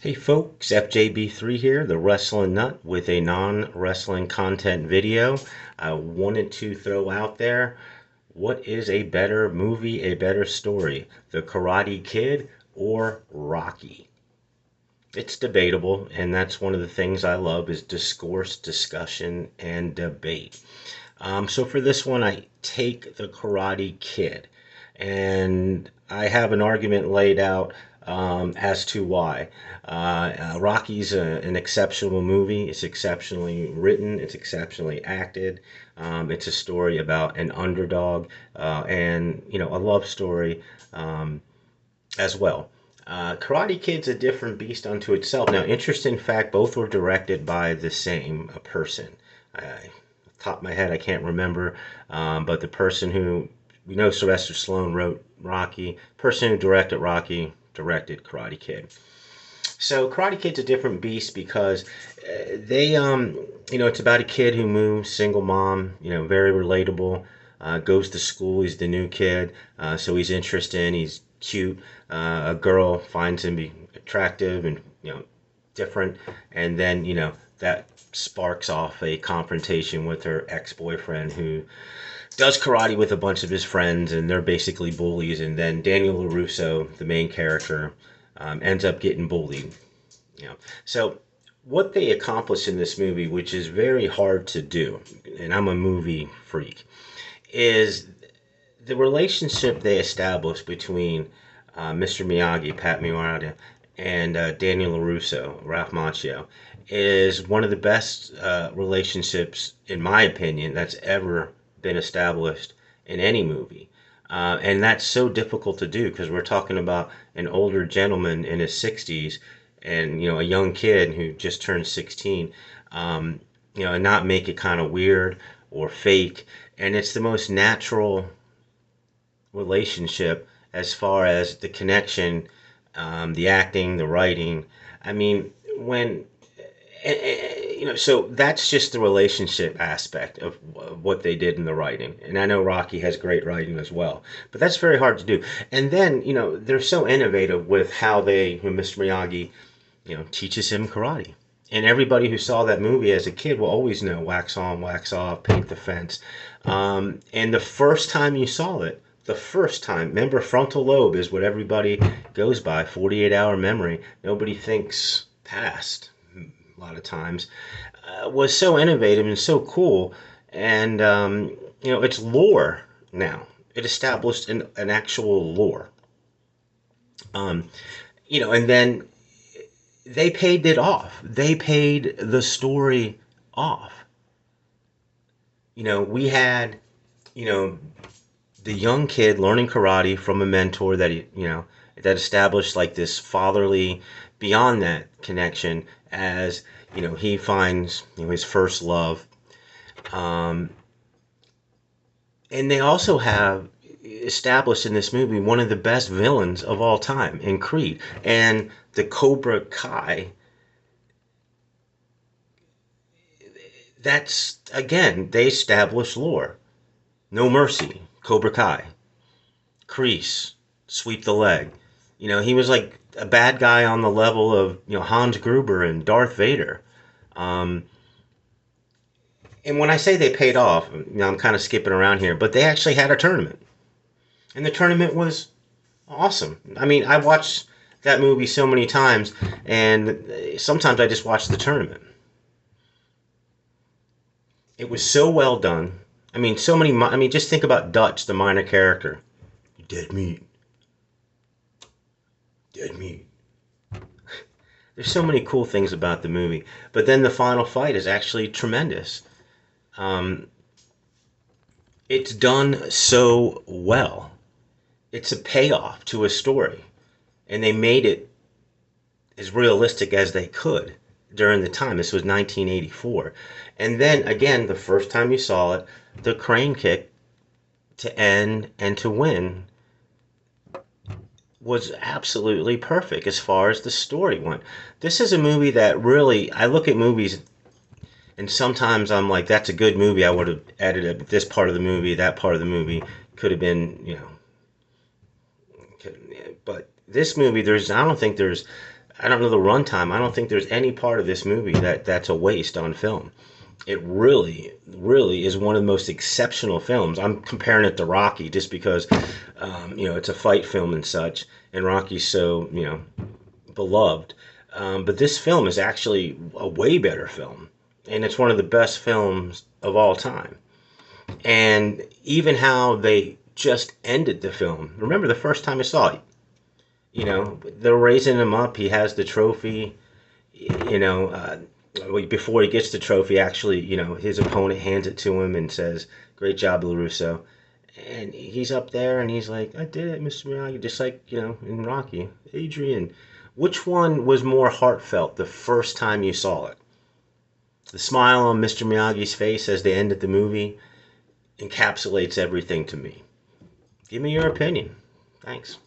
Hey folks, FJB3 here, the Wrestling Nut, with a non-wrestling content video. I wanted to throw out there, what is a better movie, a better story, The Karate Kid or Rocky? It's debatable, and that's one of the things I love is discourse, discussion, and debate. So for this one, I take The Karate Kid, and I have an argument laid out as to why. Rocky's an exceptional movie. It's exceptionally written. It's exceptionally acted. It's a story about an underdog and a love story as well. Karate Kid's a different beast unto itself. Now, interesting fact, both were directed by the same person. Top of my head, I can't remember, but the person who we know Sylvester Stallone wrote Rocky. Person who directed Rocky directed Karate Kid. So Karate Kid's a different beast because it's about a kid who moves, single mom, very relatable. Goes to school. He's the new kid, so he's interesting. He's cute. A girl finds him be attractive and different, and then that sparks off a confrontation with her ex-boyfriend who does karate with a bunch of his friends, and they're basically bullies. And then Daniel LaRusso, the main character, ends up getting bullied. So what they accomplish in this movie, which is very hard to do, and I'm a movie freak, is the relationship they establish between Mr. Miyagi, Pat Miwara, and Daniel LaRusso, Ralph Macchio, is one of the best relationships, in my opinion, that's ever been established in any movie. And that's so difficult to do because we're talking about an older gentleman in his 60s and a young kid who just turned 16, and not make it kind of weird or fake. And it's the most natural relationship as far as the connection, the acting, the writing. I mean, so that's just the relationship aspect of what they did in the writing. And I know Rocky has great writing as well, but that's very hard to do. And then, they're so innovative with how Mr. Miyagi, teaches him karate. And everybody who saw that movie as a kid will always know wax on, wax off, paint the fence. And the first time you saw it, the first time, remember, frontal lobe is what everybody goes by, 48-hour memory. Nobody thinks past a lot of times, was so innovative and so cool. And, it's lore now. It established an actual lore. And then they paid it off. They paid the story off. We had, the young kid learning karate from a mentor that established like this fatherly, beyond that connection as he finds his first love. And they also have established in this movie one of the best villains of all time in Creed, and the Cobra Kai. That's, again, they established lore. No Mercy, Cobra Kai, Kreese, Sweep the Leg. He was like a bad guy on the level of Hans Gruber and Darth Vader. And when I say they paid off, I'm kind of skipping around here, but they actually had a tournament, and the tournament was awesome. I mean, I watched that movie so many times, and sometimes I just watch the tournament. It was so well done. I mean, just think about Dutch, the minor character. Dead meat. Dead meat. There's so many cool things about the movie. But then the final fight is actually tremendous. It's done so well. It's a payoff to a story. And they made it as realistic as they could during the time. This was 1984. And then, again, the first time you saw it, the crane kick to end and to win was absolutely perfect as far as the story went. This is a movie that really, I look at movies and sometimes I'm like, that's a good movie. I would have edited this part of the movie, that part of the movie could have been, but this movie, I don't think there's I don't know the runtime. I don't think there's any part of this movie that's a waste on film. It really, really is one of the most exceptional films. I'm comparing it to Rocky just because, it's a fight film and such, and Rocky's so, beloved. But this film is actually a way better film, and it's one of the best films of all time. And even how they just ended the film. Remember the first time I saw it, they're raising him up. He has the trophy. You know, before he gets the trophy, actually, his opponent hands it to him and says, "Great job, LaRusso." And he's up there and he's like, "I did it, Mr. Miyagi," just like in Rocky. Adrian, which one was more heartfelt the first time you saw it? The smile on Mr. Miyagi's face as they ended the movie encapsulates everything to me. Give me your opinion. Thanks.